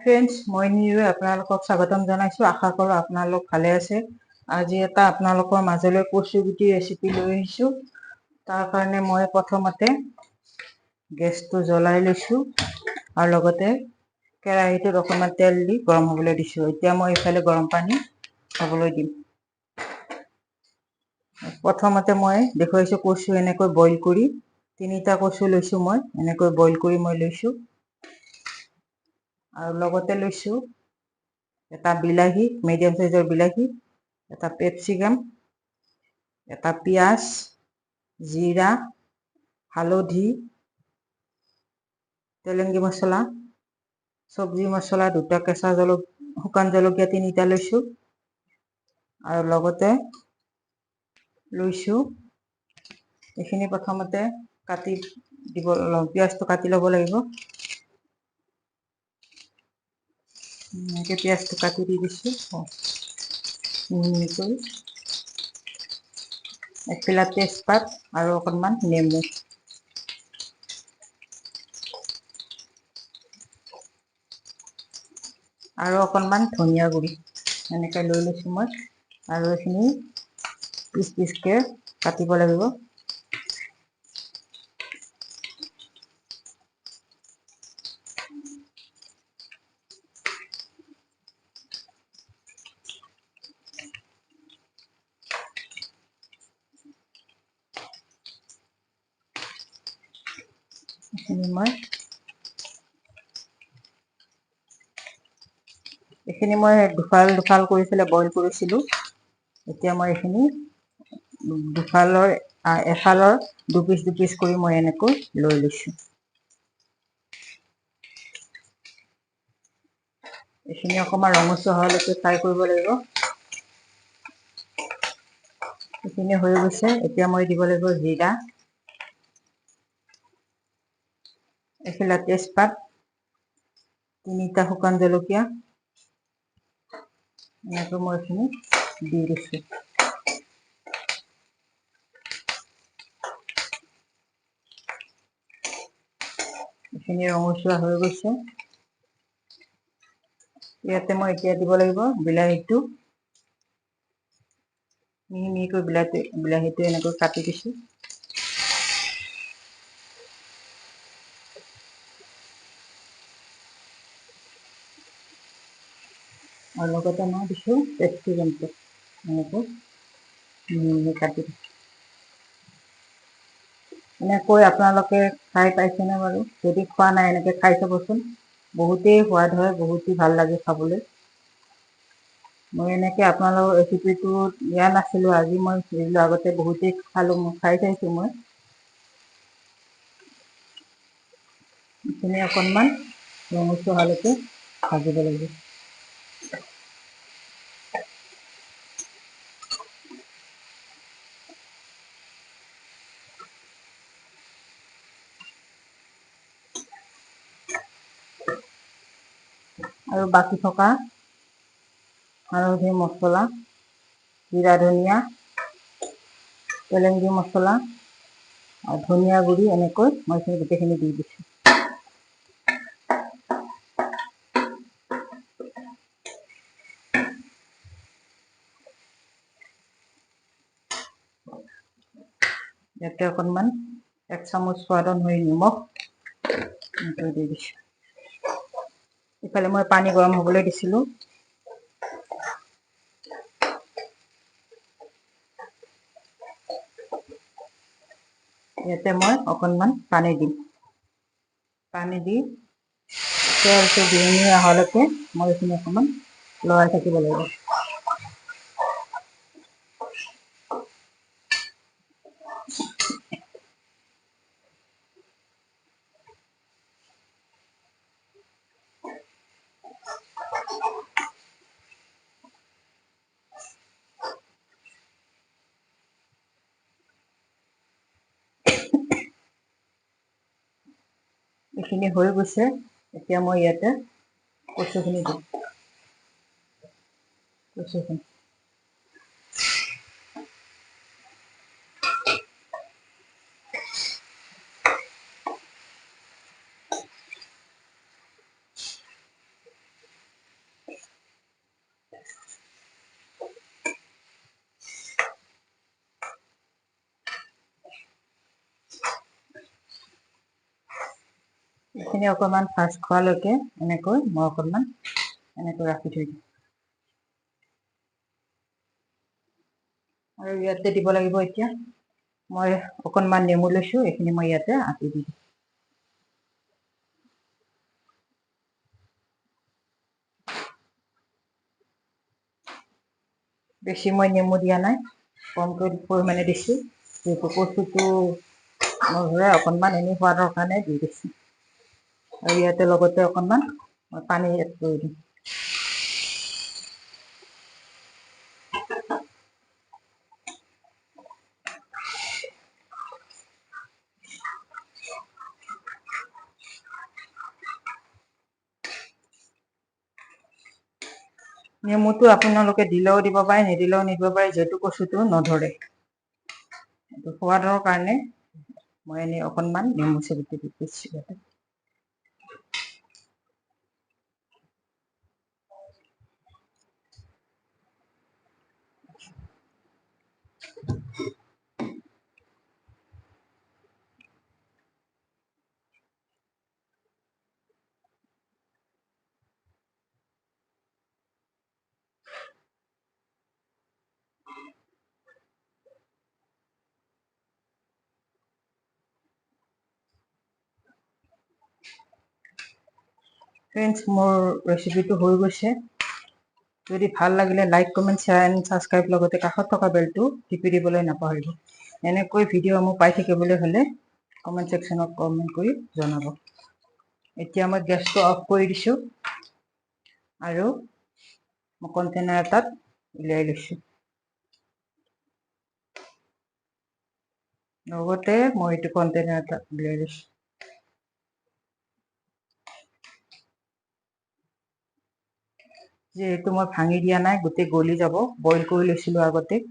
Friends, মই নিৰুৱে আপোনালোকক স্বাগতম জনাইছোঁ। আশা কৰোঁ আপোনালোক ভালে আছে। আজি এটা আপোনালোকৰ মাজলৈ কচু গুটি ৰেচিপি লৈ আহিছোঁ। তাৰ কাৰণে মই প্ৰথমতে গেছটো জ্বলাই লৈছোঁ আৰু লগতে কেৰাহীটোত অকণমান তেল দি গৰম হ'বলৈ দিছোঁ। এতিয়া মই এইফালে গৰম পানী হ'বলৈ দিম। প্ৰথমতে মই দেখুৱাইছোঁ কচু এনেকৈ বইল কৰি 3টা কচু লৈছোঁ। মই এনেকৈ বইল কৰি লৈছোঁ আৰু লগতে লৈছোঁ এটা বিলাহী, মিডিয়াম সাইজৰ বিলাহী, এটা পেপচিকাম, এটা পিঁয়াজ, জিৰা, হালধি, তেলেংগী মছলা, চব্জি মছলা 2টা, শুকান জলকীয়া 3টা লৈছোঁ আৰু লগতে লৈছোঁ এইখিনি প্ৰথমতে কাটি দিব। পিঁয়াজটো কাটি ল'ব লাগিব। এনেকৈ পিঁয়াজটো কাটি দি দিছোঁ মিহিকৈ। এখিলা তেজপাত আৰু অকণমান নেমু। আৰু অকণমান ধনিয়া গুড়ি এনেকৈ লৈ লৈছোঁ মই। আৰু এইখিনি পিচ পিচকৈ কাটিব লাগিব। এইখিনি মই দুফাল কৰি পেলাই বইল কৰিছিলোঁ। এতিয়া মই এইখিনি এফালৰ 2 পিচ কৰি মই এনেকৈ লৈ লৈছোঁ। এইখিনি অকণমান ৰঙচুৱা হোৱালৈকে ফ্ৰাই কৰিব লাগিব। এইখিনি হৈ গৈছে। এতিয়া মই দিব লাগিব জিৰা, এখিলা তেজপাত, 3টা শুকান জলকীয়া, এনেকৈ মই এইখিনি দি দিছোঁ। এইখিনি ৰঙচুৱা হৈ গৈছে। ইয়াতে মই এতিয়া দিব লাগিব বিলাহীটো। মিহি মিহিকৈ বিলাহীটো এনেকৈ কাটি দিছোঁ। আৰু লগতে মই দিছোঁ পেপচিকামটো এনেকৈ কাটি দিছোঁ। এনেকৈ আপোনালোকে খাই পাইছেনে বাৰু? যদি খোৱা নাই এনেকৈ খাই চাবচোন। বহুতেই সোৱাদ হয়, বহুতেই ভাল লাগে খাবলৈ। মই এনেকৈ আপোনালোকৰ ৰেচিপিটো দিয়া নাছিলোঁ। আজি মই আগতে বহুতেই খালোঁ, খাই চাইছোঁ মই। এইখিনি অকণমান ৰঙচুৱা হোৱালৈকে ভাজিব লাগিব। আৰু বাকী থকা হালধি মছলা, জিৰা ধনিয়া, তেলেংগী মছলা আৰু ধনিয়া গুড়ি এনেকৈ মই গোটেইখিনি দি দিছোঁ। ইয়াতে অকণমান 1 চামুচ সোৱাদ অনুসৰি নিমখ দি দিছোঁ। ইফালে মই পানী গৰম হ'বলৈ দিছিলোঁ। ইয়াতে মই অকণমান পানী দিম। পানী দি তেলটো বিয়লি অহালৈকে মই এইখিনি অকণমান লৰাই থাকিব লাগিব। এইখিনি হৈ গৈছে। এতিয়া মই ইয়াতে কচুখিনি দিম। এইখিনি অকণমান ভাজ খোৱালৈকে এনেকৈ মই অকণমান এনেকৈ ৰাখি থৈ দিম। আৰু ইয়াতে দিব লাগিব এতিয়া মই অকণমান নেমু লৈছোঁ, এইখিনি মই ইয়াতে আতি দিম। বেছি মই নেমু দিয়া নাই, কমকৈ পৰিমাণে দিছোঁ, যিহেতু কচুটো নধৰে অকণমান এনেই সোৱাদৰ কাৰণে দি দিছোঁ। আৰু ইয়াতে লগতে অকণমান মই পানী এড কৰি দিম। নেমুটো আপোনালোকে দিলেও দিব পাৰে, নিদিলেও নিদিব পাৰে, যিহেতু কচুটো নধৰে। সোৱাদৰ কাৰণে মই এনেই অকণমান নেমু চেপি দি দিছোঁ। ফ্ৰেণ্ডছ, মোৰ ৰেচিপিটো হৈ গৈছে। যদি ভাল লাগিলে like, comment, share and subscribe, লগতে কাষত থকা বেলটো টিপি দিবলৈ নাপাহৰিব। এনেকৈ ভিডিঅ' পাই থাকিবলৈ হ'লে কমেণ্ট ছেকশ্যনত কমেণ্ট কৰি জনাব। এতিয়া মই গেছটো অফ কৰি দিছোঁ আৰু মই কণ্টেইনাৰ এটাত উলিয়াই লৈছোঁ। লগতে মই এইটো কণ্টেইনাৰ এটাত উলিয়াই লৈছোঁ। যিহেতু মই ভাঙি দিয়া নাই, গোটেই গলি যাব, বইল কৰি লৈছিলোঁ আগতে।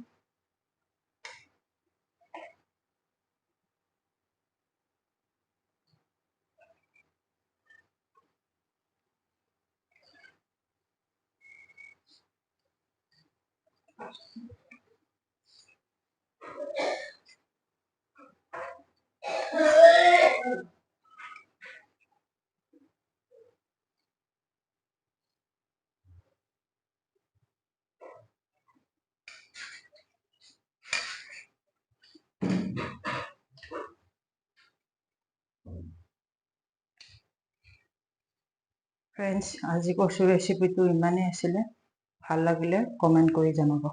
ফ্ৰেণ্ডছ, আজি কচু ৰেচিপিটো ইমানেই আছিলে। ভাল লাগিলে কমেণ্ট কৰি জনাব।